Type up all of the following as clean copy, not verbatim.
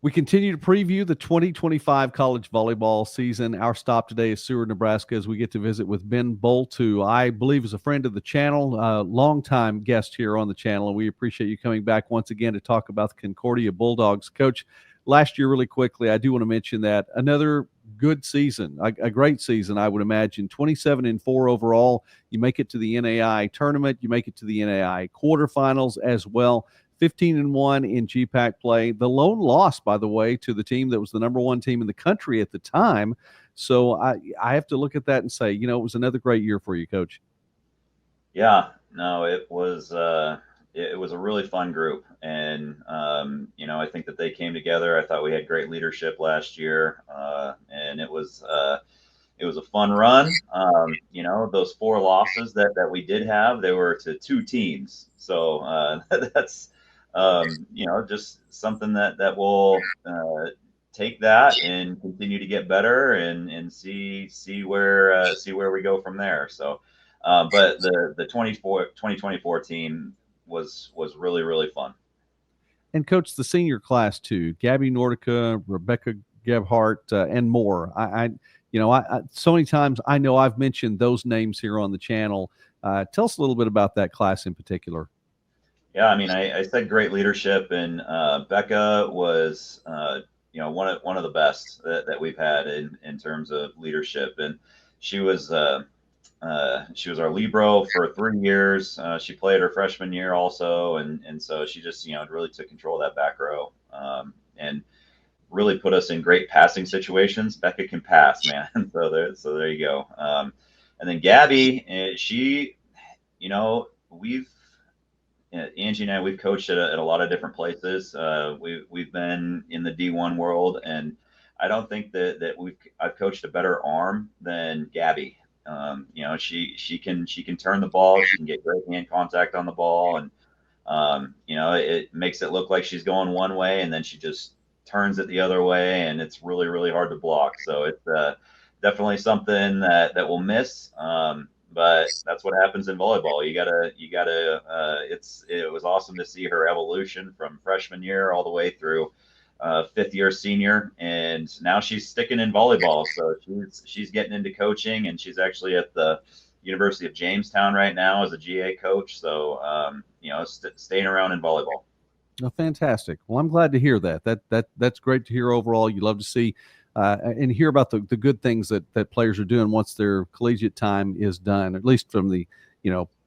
We continue to preview the 2025 college volleyball season. Our stop today is Seward, Nebraska, as we get to visit with Ben Boldt, who I believe is a friend of the channel, longtime guest here on the channel, and we appreciate you coming back once again to talk about the Concordia Bulldogs. Coach, last year, really quickly, I do want to mention that another good season, a great season, I would imagine. 27-4 overall. You make it to the NAI tournament. You make it to the NAI quarterfinals as well. 15-1 in GPAC play. The lone loss, by the way, to the team that was the number one team in the country at the time. So I have to look at that and say, it was another great year for you, Coach. Yeah, no, it was a really fun group, and I think that they came together. I thought we had great leadership last year, and it was a fun run. Those four losses that we did have, they were to two teams, so that's just something that will take that and continue to get better and see where we go from there. So, but the 2024 team was really, really fun. And Coach, the senior class too, Gabby Nordica, Rebecca Gebhardt, and more. I so many times I know I've mentioned those names here on the channel. Tell us a little bit about that class in particular. Yeah, I mean, I said great leadership, and Becca was, one of the best that we've had in terms of leadership, and she was our libero for 3 years. She played her freshman year also, and so she just really took control of that back row, and really put us in great passing situations. Becca can pass, man. So there you go. And then Gabby, she, we've Angie and I, we've coached at a lot of different places. We've been in the D1 world, and I don't think that I've coached a better arm than Gabby. She can turn the ball. She can get great hand contact on the ball, and it makes it look like she's going one way, and then she just turns it the other way, and it's really, really hard to block. So it's definitely something that we'll miss. But that's what happens in volleyball. You gotta. It was awesome to see her evolution from freshman year all the way through fifth year senior, and now she's sticking in volleyball. So she's getting into coaching, and she's actually at the University of Jamestown right now as a GA coach. So staying around in volleyball. Oh, fantastic. Well, I'm glad to hear that. That's great to hear overall. You love to see and hear about the good things that players are doing once their collegiate time is done, at least from the,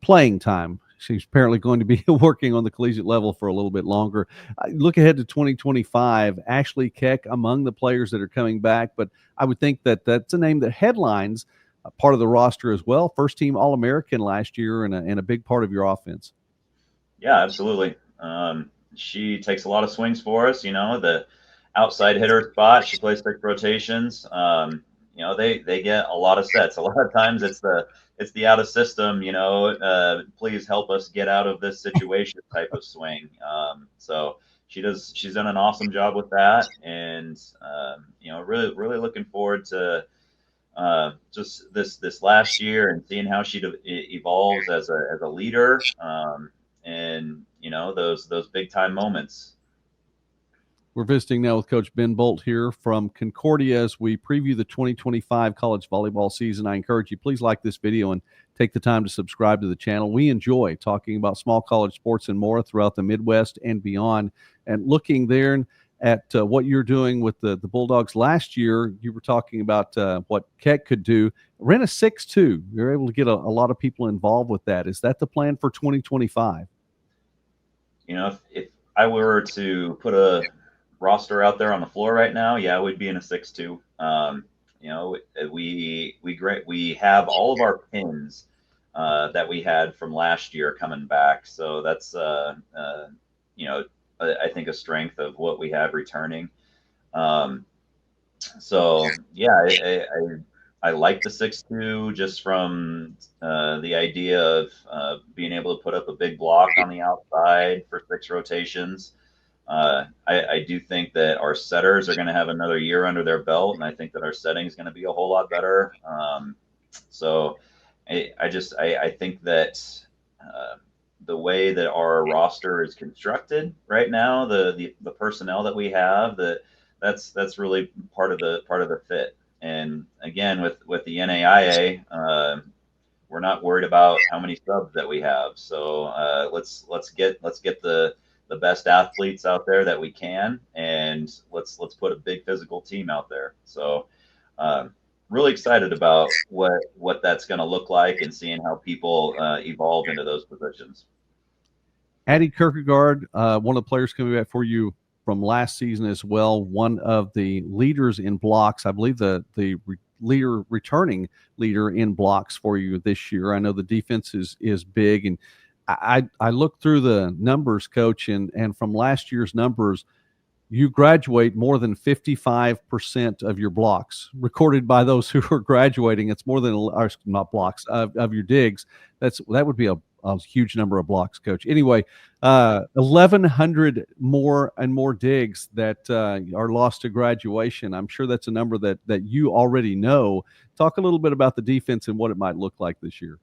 playing time. She's apparently going to be working on the collegiate level for a little bit longer. Look ahead to 2025. Ashley Keck among the players that are coming back, but I would think that that's a name that headlines part of the roster as well. First team All-American last year and a big part of your offense. Yeah, absolutely. She takes a lot of swings for us. The outside hitter spot. She plays 6 rotations. They get a lot of sets. A lot of times it's the out of system. Please help us get out of this situation type of swing. So she's done an awesome job with that, and really, really looking forward to just this last year and seeing how she evolves as a leader. And those big time moments. We're visiting now with Coach Ben Boldt here from Concordia as we preview the 2025 college volleyball season. I encourage you, please like this video and take the time to subscribe to the channel. We enjoy talking about small college sports and more throughout the Midwest and beyond. And looking there at what you're doing with the Bulldogs last year, you were talking about what Keck could do. Ran a 6-2. You're able to get a lot of people involved with that. Is that the plan for 2025? If I were to put a roster out there on the floor right now, yeah, we'd be in a 6-2. We have all of our pins that we had from last year coming back, so that's I think a strength of what we have returning. So yeah, I like the 6-2 just from the idea of being able to put up a big block on the outside for 6 rotations. I do think that our setters are going to have another year under their belt, and I think that our setting is going to be a whole lot better. So I think that the way that our roster is constructed right now, the personnel that we have, that's really part of the fit. And again, with the NAIA, we're not worried about how many subs that we have. So let's get the best athletes out there that we can, and let's put a big physical team out there. So really excited about what that's going to look like and seeing how people evolve into those positions. Addie Kierkegaard, one of the players coming back for you from last season as well, one of the leaders in blocks. I believe the returning leader in blocks for you this year. I know the defense is big, and I looked through the numbers, Coach, and from last year's numbers, you graduate more than 55% of your blocks recorded by those who are graduating. It's more than, or not blocks, of your digs. That would be a huge number of blocks, Coach. Anyway, 1,100 more and more digs that are lost to graduation. I'm sure that's a number that you already know. Talk a little bit about the defense and what it might look like this year.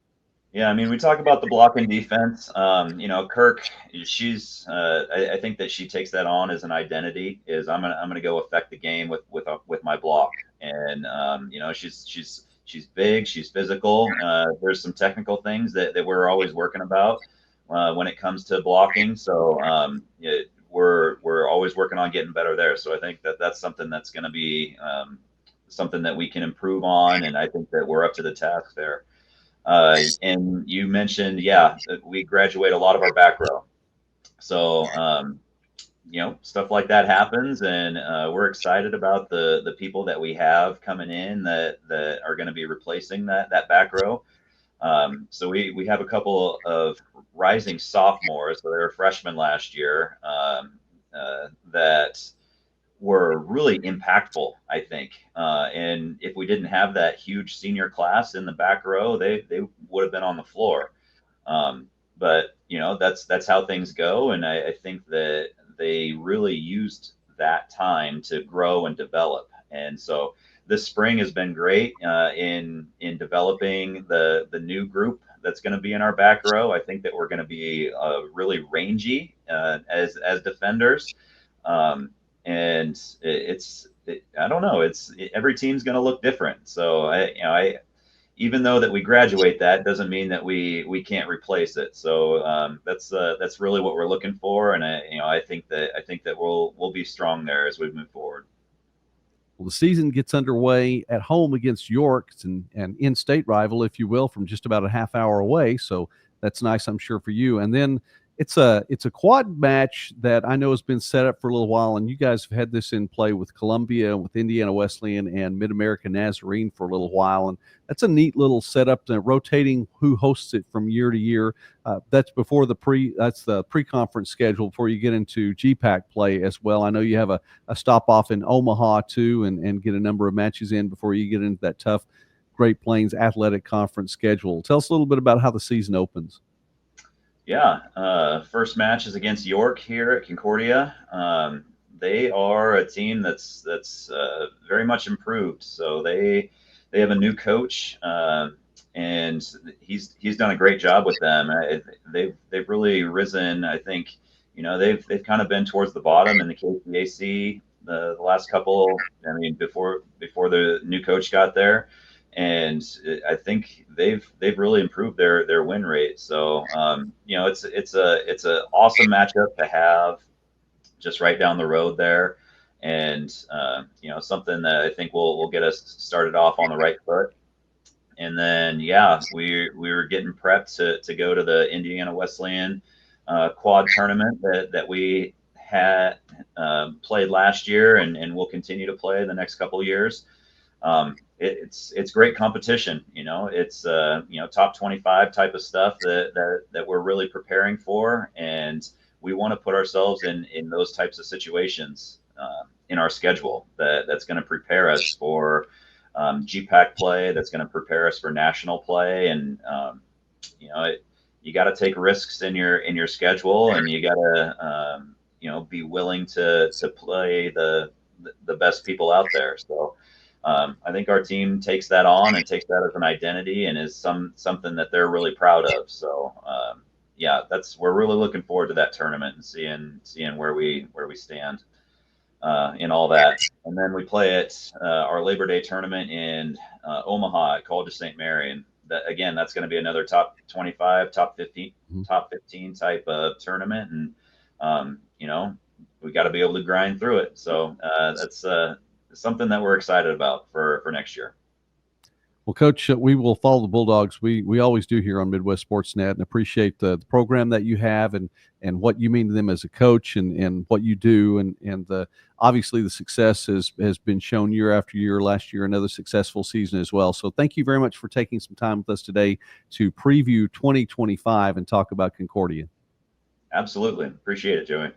Yeah, I mean, we talk about the blocking defense. Kirk, she's. I think that she takes that on as an identity. Is I'm gonna go affect the game with my block, and she's big, she's physical. There's some technical things that we're always working about when it comes to blocking. So we're always working on getting better there. So I think that's something that's going to be something that we can improve on, and I think that we're up to the task there. And you mentioned, we graduate a lot of our back row. So, stuff like that happens, and we're excited about the people that we have coming in that are going to be replacing that back row. So we have a couple of rising sophomores, so they were freshmen last year, that were really impactful, I think. And if we didn't have that huge senior class in the back row, they would have been on the floor. But that's how things go. And I think that they really used that time to grow and develop. And so this spring has been great in developing the new group that's going to be in our back row. I think that we're going to be really rangy as defenders. And I don't know. Every team's going to look different. So I even though that we graduate, that doesn't mean that we can't replace it. So that's really what we're looking for. And I think that we'll be strong there as we move forward. Well, the season gets underway at home against York. It's an in-state rival, if you will, from just about a half hour away. So that's nice, I'm sure, for you. And then it's a quad match that I know has been set up for a little while, and you guys have had this in play with Columbia, with Indiana Wesleyan, and Mid-America Nazarene for a little while, and that's a neat little setup, rotating who hosts it from year to year. That's the pre-conference schedule before you get into GPAC play as well. I know you have a stop off in Omaha too, and get a number of matches in before you get into that tough Great Plains Athletic Conference schedule. Tell us a little bit about how the season opens. Yeah, first match is against York here at Concordia. They are a team that's very much improved. So they have a new coach, and he's done a great job with them. They've really risen. I think they've kind of been towards the bottom in the KPAC the last couple. I mean, before the new coach got there. And I think they've really improved their win rate. So it's an awesome matchup to have just right down the road there, and something that I think will get us started off on the right foot. And then we were getting prepped to go to the Indiana Wesleyan quad tournament that we had played last year and will continue to play the next couple of years. It's great competition. It's top 25 type of stuff that we're really preparing for, and we want to put ourselves in those types of situations in our schedule that's going to prepare us for GPAC play, that's going to prepare us for national play. And you got to take risks in your schedule, and you got to be willing to play the best people out there. So I think our team takes that on and takes that as an identity, and is something that they're really proud of. So yeah, we're really looking forward to that tournament and seeing where we stand in all that. And then we play at our Labor Day tournament in Omaha at College of St. Mary, and that, again, that's going to be another top 25, top 15, top 15 type of tournament, and we got to be able to grind through it. So that's something that we're excited about for next year. Well, Coach, we will follow the Bulldogs. We always do here on Midwest Sportsnet, and appreciate the program that you have and what you mean to them as a coach and what you do. And obviously the success has been shown year after year. Last year, another successful season as well. So thank you very much for taking some time with us today to preview 2025 and talk about Concordia. Absolutely. Appreciate it, Joey.